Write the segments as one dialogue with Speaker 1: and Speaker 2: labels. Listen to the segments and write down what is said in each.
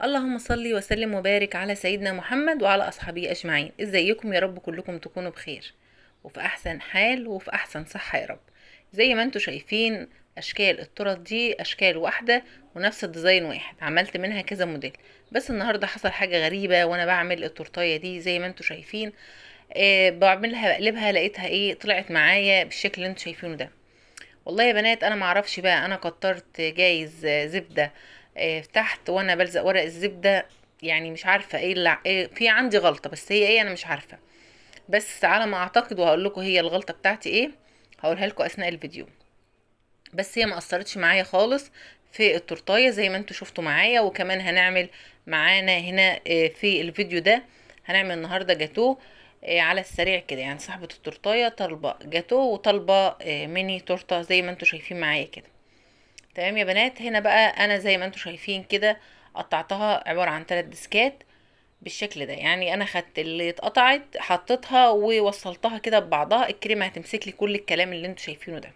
Speaker 1: اللهم صل وسلم وبارك على سيدنا محمد وعلى أصحابه أجمعين. ازيكم يا رب؟ كلكم تكونوا بخير وفي أحسن حال وفي أحسن صحة يا رب. زي ما انتوا شايفين، أشكال التورت دي أشكال واحدة ونفس الديزاين واحد، عملت منها كذا موديل. بس النهاردة حصل حاجة غريبة وأنا بعمل التورتاية دي. زي ما انتوا شايفين بعملها بقلبها، لقيتها طلعت معايا بالشكل اللي انتوا شايفينه ده. والله يا بنات انا معرفش بقى، انا كترت جايز زبدة تحت وانا بلزق ورق الزبدة. يعني مش عارفة ايه اللي في عندي غلطة، بس هي ايه انا مش عارفة. بس على ما اعتقد وهقول لكم هي الغلطة بتاعتي ايه، هقولها لكم اثناء الفيديو. بس هي ما اثرتش معايا خالص في التورتايه زي ما انتوا شفتوا معايا. وكمان هنعمل معانا هنا في الفيديو ده، هنعمل النهارده جاتوه على السريع كده. يعني صاحبة التورتايه طالبة جاتوه وطالبة ميني تورته زي ما انتوا شايفين معايا كده. تمام يا بنات. هنا بقى انا زي ما انتوا شايفين كده قطعتها عبارة عن 3 ديسكات بالشكل ده. يعني انا خدت اللي اتقطعت حطيتها ووصلتها كده ببعضها. الكريمه هتمسك لي كل الكلام اللي انتوا شايفينه ده.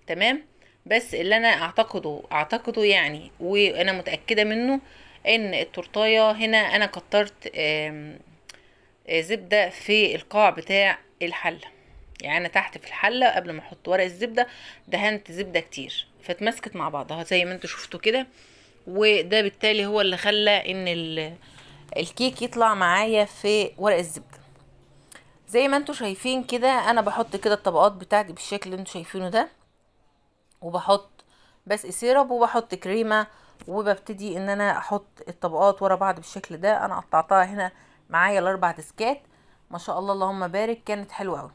Speaker 1: تمام. بس اللي انا اعتقده يعني وانا متأكدة منه، ان التورتايه هنا انا كترت زبدة في القاع بتاع الحلة. يعني انا تحت في الحلة قبل ما احط ورق الزبدة دهنت زبدة كتير فاتمسكت مع بعضها زي ما انتوا شفتوا كده. وده بالتالي هو اللي خلى ان الكيك يطلع معايا في ورق الزبدة. زي ما انتوا شايفين كده انا بحط كده الطبقات بتاعتي بالشكل اللي انتوا شايفينه ده، وبحط بس سيرب وبحط كريمة، وببتدي ان انا احط الطبقات ورا بعض بالشكل ده. انا قطعتها هنا معايا الاربع ديسكات، ما شاء الله اللهم بارك، كانت حلوة اوي.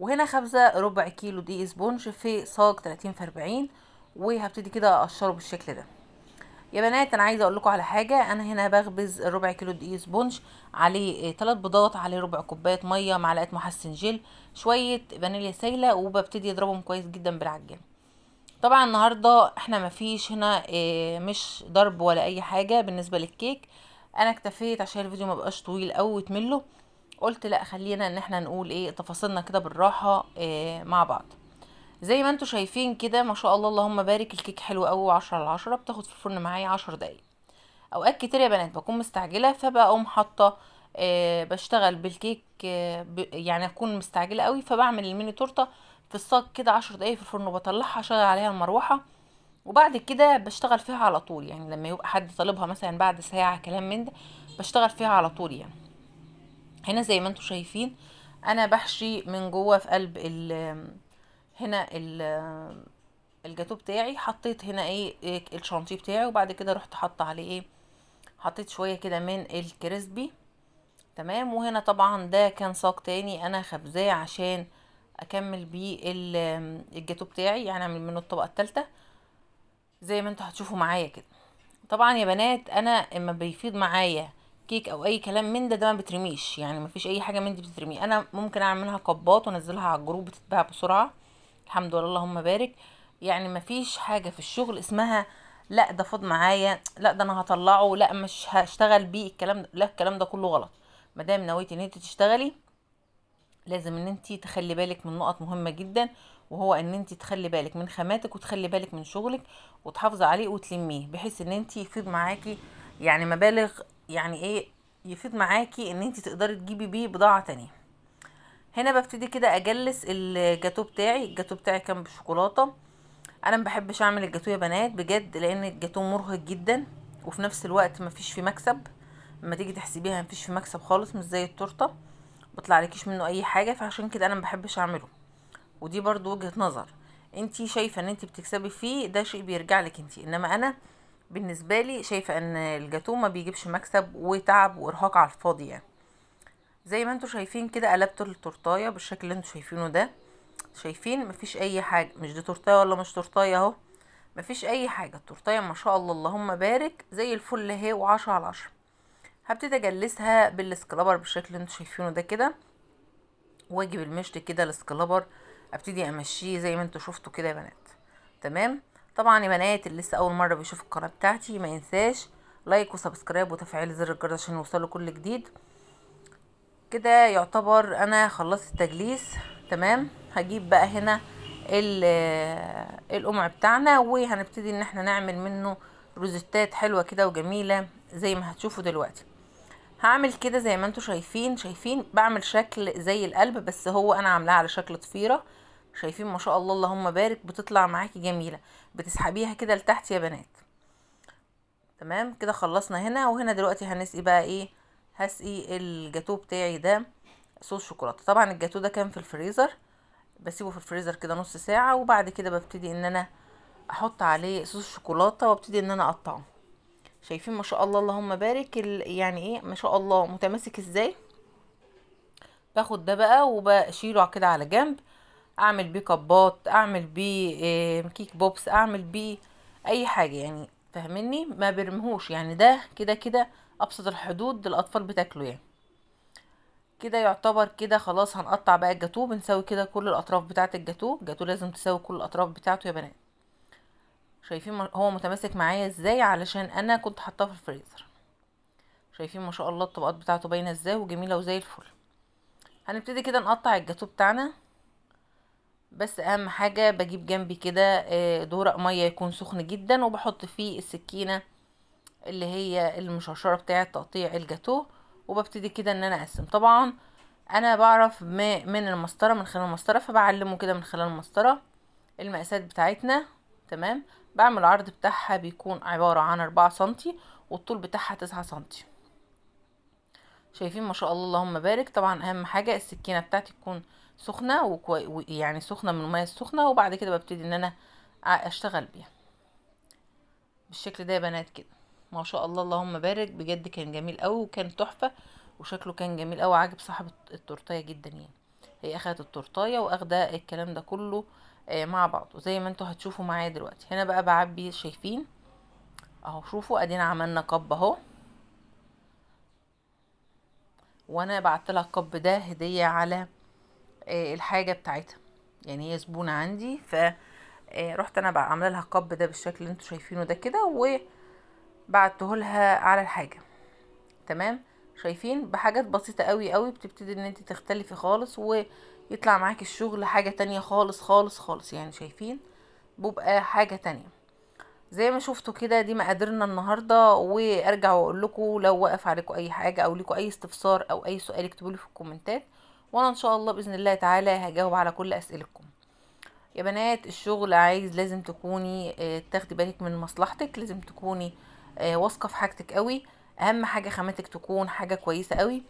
Speaker 1: وهنا خبزة ربع كيلو دقيق سبونج في صاج 30 في 40، وهبتدي كده اقشره بالشكل ده. يا بنات انا عايزه اقول لكم على حاجه، انا هنا بخبز ربع كيلو دقيق سبونج، عليه 3 بيضات، عليه ربع كوبايه ميه، معلقه محسن جل، شويه فانيليا سايله، وببتدي اضربهم كويس جدا بالعجان. طبعا النهارده احنا مفيش هنا مش ضرب ولا اي حاجه بالنسبه للكيك. انا اكتفيت عشان الفيديو ما بقاش طويل قوي وتمله. قلت لا خلينا ان احنا نقول تفاصيلنا كده بالراحه مع بعض. زي ما انتوا شايفين كده ما شاء الله اللهم بارك، الكيك حلو قوي، 10/10، بتاخد في الفرن معايا 10 دقايق. اوقات كتير يا بنات بكون مستعجله فبقوم حاطه بشتغل بالكيك يعني اكون مستعجله قوي فبعمل الميني تورته في الصاج كده 10 دقايق في الفرن، وبطلعها اشغل عليها المروحه، وبعد كده بشتغل فيها على طول. يعني لما يبقى حد طالبها مثلا بعد ساعه كلام من ده بشتغل فيها على طول يعني. هنا زي ما انتوا شايفين انا بحشي من جوه في قلب هنا الجاتو بتاعي. حطيت هنا الشانتيه بتاعي، وبعد كده رحت حاطه عليه حطيت شويه كده من الكريسبي. تمام. وهنا طبعا ده كان صاج تاني انا خبزاه عشان اكمل بيه الجاتو بتاعي، يعني اعمل منه الطبقه التالتة زي ما انتوا هتشوفوا معايا كده. طبعا يا بنات انا اما بيفيض معايا كيك او اي كلام من ده ما بترميش، يعني ما فيش اي حاجه من دي بتترمي. انا ممكن اعملها قباط وانزلها على الجروب بتتباع بسرعه، الحمد لله اللهم بارك. يعني ما فيش حاجه في الشغل اسمها لا ده فاض معايا، لا ده انا هطلعه، لا مش هشتغل بيه، الكلام ده لا، الكلام ده كله غلط. ما دام نويتي ان انت تشتغلي لازم ان انت تخلي بالك من نقط مهمة جدا، وهو ان انت تخلي بالك من خاماتك وتخلي بالك من شغلك وتحافظي عليه وتلميه بحيث ان انت يفيض معاكي يعني مبالغ، يعني يفيض معاكي ان انت تقدري تجيبي بيه بضاعة تانية. هنا ببتدي كده اجلس الجاتو بتاعي. الجاتو بتاعي كان بالشوكولاتة. انا ما بحبش اعمل الجاتو يا بنات بجد، لان الجاتو مرهق جدا وفي نفس الوقت مفيش فيه مكسب. لما تيجي تحسبيها مفيش فيه مكسب خالص، مش زي التورته بيطلع عليكيش منه اي حاجه، فعشان كده انا ما بحبش اعمله. ودي برضو وجهة نظر، انتي شايفه ان انتي بتكسبي فيه ده شيء بيرجع لك انتي، انما انا بالنسبه لي شايفه ان الجاتو ما بيجيبش مكسب وتعب وارهاق على الفاضي يعني. زي ما انتوا شايفين كده قلبت التورتايه بالشكل اللي انتوا شايفينه ده. شايفين مفيش اي حاجه، مش دي تورتايه ولا مش تورتايه اهو، مفيش اي حاجه. التورتايه ما شاء الله اللهم بارك زي الفل اهي، و10/10. هبتدي اجلسها بالسكرابر بالشكل اللي انتوا شايفينه ده كده، واجيب المشط كده الاسكلابر ابتدي امشيه زي ما انتوا شفتوا كده يا بنات. تمام. طبعا يا بنات اللي لسه اول مره بيشوف القناه بتاعتي ما ينساش لايك وسبسكرايب وتفعيل زر الجرس عشان يوصله كل جديد. كده يعتبر انا خلصت التجليس. تمام. هجيب بقى هنا القمع بتاعنا وهنبتدي ان احنا نعمل منه روزتات حلوه كده وجميله زي ما هتشوفوا دلوقتي. هعمل كده زي ما انتوا شايفين بعمل شكل زي القلب، بس هو انا عاملاه على شكل ضفيرة. شايفين ما شاء الله اللهم بارك، بتطلع معاكي جميلة. بتسحبيها كده لتحت يا بنات. تمام كده خلصنا هنا. وهنا دلوقتي هنسقي بقى ايه؟ هسقي الجاتو بتاعي ده صوص شوكولاته. طبعا الجاتو ده كان في الفريزر، بسيبه في الفريزر كده نص ساعه، وبعد كده ببتدي ان انا احط عليه صوص شوكولاته وابتدي ان انا اقطعه. شايفين ما شاء الله اللهم بارك يعني ايه ما شاء الله متماسك ازاي. باخد ده بقى وبشيله كده على جنب، اعمل بيه كبات، اعمل بيه كيك بوبس، اعمل بيه اي حاجه يعني. فاهميني؟ ما برمهوش يعني. ده كده كده ابسط الحدود الاطفال بتاكله يعني. كده يعتبر كده خلاص. هنقطع بقى الجاتوه، بنسوي كده كل الاطراف بتاعه الجاتوه لازم تسوي كل الاطراف بتاعته يا بنات. شايفين هو متماسك معايا ازاي؟ علشان انا كنت حاطاه في الفريزر. شايفين ما شاء الله الطبقات بتاعته باينه ازاي وجميله وزي الفل. هنبتدي كده نقطع الجاتوه بتاعنا. بس اهم حاجه بجيب جنبي كده دورق ميه يكون سخن جدا، وبحط فيه السكينه اللي هي المشرشره بتاعه تقطيع الجاتوه، وببتدي كده ان انا اقسم. طبعا انا بعرف من المسطره، من خلال المسطره، فبعلمه كده من خلال المسطره المقاسات بتاعتنا. تمام. بعمل العرض بتاعها بيكون عباره عن 4 سنتي، والطول بتاعها 9 سنتي. شايفين ما شاء الله اللهم بارك. طبعا اهم حاجه السكينه بتاعتي تكون سخنه يعني سخنه من الميه السخنه، وبعد كده ببتدي ان انا اشتغل بيها بالشكل ده يا بنات كده. ما شاء الله اللهم بارك، بجد كان جميل قوي وكان تحفه، وشكله كان جميل قوي، عاجب صاحبه التورتايه جدا يعني. هي اخدت التورتايه واخده الكلام ده كله مع بعض، وزي ما انتوا هتشوفوا معايا دلوقتي. هنا بقى بعبي. شايفين اهو؟ شوفوا ادينا عملنا كب اهو، وانا بعت لها الكب ده هديه على الحاجه بتاعتها. يعني هي زبونه عندي، ف رحت انا بقى عامله لها الكب ده بالشكل اللي انتوا شايفينه ده كده، وبعته لها على الحاجه. تمام. شايفين بحاجات بسيطه قوي قوي بتبتدي ان انت تختلفي خالص، ويطلع معاكي الشغل حاجه تانية خالص خالص خالص يعني. شايفين بيبقى حاجه تانية زي ما شفتوا كده. دي مقاديرنا النهارده، وارجع واقول لكم لو وقف عليكم اي حاجه او ليكم اي استفسار او اي سؤال اكتبوا لي في الكومنتات، وانا ان شاء الله باذن الله تعالى هجاوب على كل اسئلتكم يا بنات. الشغل عايز لازم تكوني تاخدي بالك من مصلحتك، لازم تكوني واثقه في حاجتك قوي. اهم حاجه خامتك تكون حاجه كويسه قوي.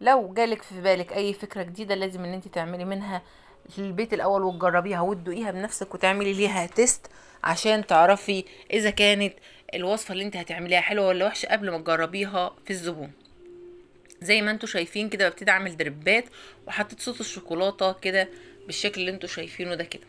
Speaker 1: لو جالك في بالك اي فكره جديده لازم ان انت تعملي منها في البيت الاول، وتجربيها وتدوقيها بنفسك، وتعملي ليها تيست عشان تعرفي اذا كانت الوصفه اللي انت هتعمليها حلوه ولا وحشه قبل ما تجربيها في الزبون. زي ما انتوا شايفين كده ببتدي اعمل دربات، وحطيت صوص الشوكولاته كده بالشكل اللي انتوا شايفينه ده كده.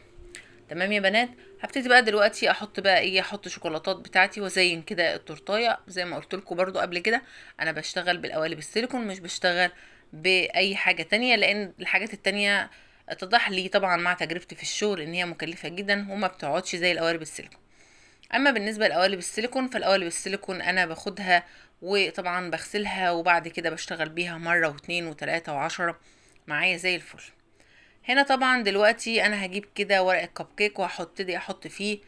Speaker 1: تمام يا بنات. هبتدي بقى دلوقتي احط بقى ايه، احط شوكولاتات بتاعتي وازين كده التورتايه. زي ما قلت لكم برضو قبل كده، انا بشتغل بالقوالب السيليكون، مش بشتغل باي حاجه تانية، لان الحاجات التانية اتضح لي طبعا مع تجربتي في الشغل ان هي مكلفه جدا وما بتقعدش زي القوالب السيليكون. اما بالنسبه لقوالب السيليكون، فالقوالب السيليكون انا باخدها وطبعا بغسلها، وبعد كده بشتغل بيها مره واتنين وتلاته وعشرة معايا زي الفل. هنا طبعا دلوقتي انا هجيب كده ورق الكب كيك، وهبتدي احط فيه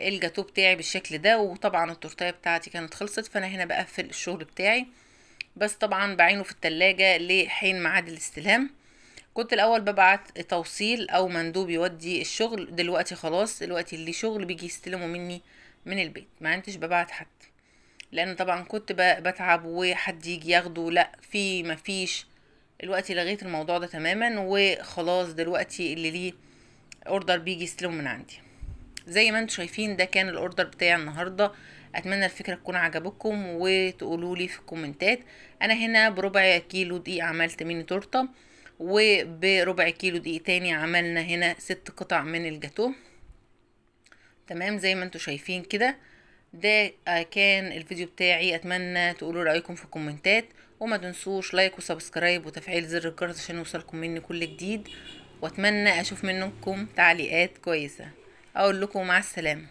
Speaker 1: الجاتو بتاعي بالشكل ده. وطبعا التورتيه بتاعتي كانت خلصت، فانا هنا بقفل الشغل بتاعي، بس طبعا بعينه في التلاجة لحين ميعاد الاستلام. كنت الاول ببعت توصيل او مندوب يودي الشغل، دلوقتي خلاص، دلوقتي اللي شغل بيجي يستلموا مني من البيت، ما انتش ببعت حد، لان طبعا كنت بتعب وحد يجي ياخده، لا في مفيش. دلوقتي لغيت الموضوع ده تماما، وخلاص دلوقتي اللي ليه اوردر بيجي يستلمه من عندي. زي ما انتم شايفين ده كان الاوردر بتاعي النهارده. اتمنى الفكره تكون عجبكم، وتقولوا لي في الكومنتات. انا هنا بربع كيلو دقيق عملت ميني تورته، وبربع كيلو دقيق تاني عملنا هنا 6 قطع من الجاتو. تمام زي ما انتم شايفين كده. ده كان الفيديو بتاعي. اتمنى تقولوا رايكم في الكومنتات، وما تنسوش لايك وسبسكرايب وتفعيل زر الجرس عشان يوصلكم مني كل جديد، واتمنى اشوف منكم تعليقات كويسه. اقول لكم مع السلامه.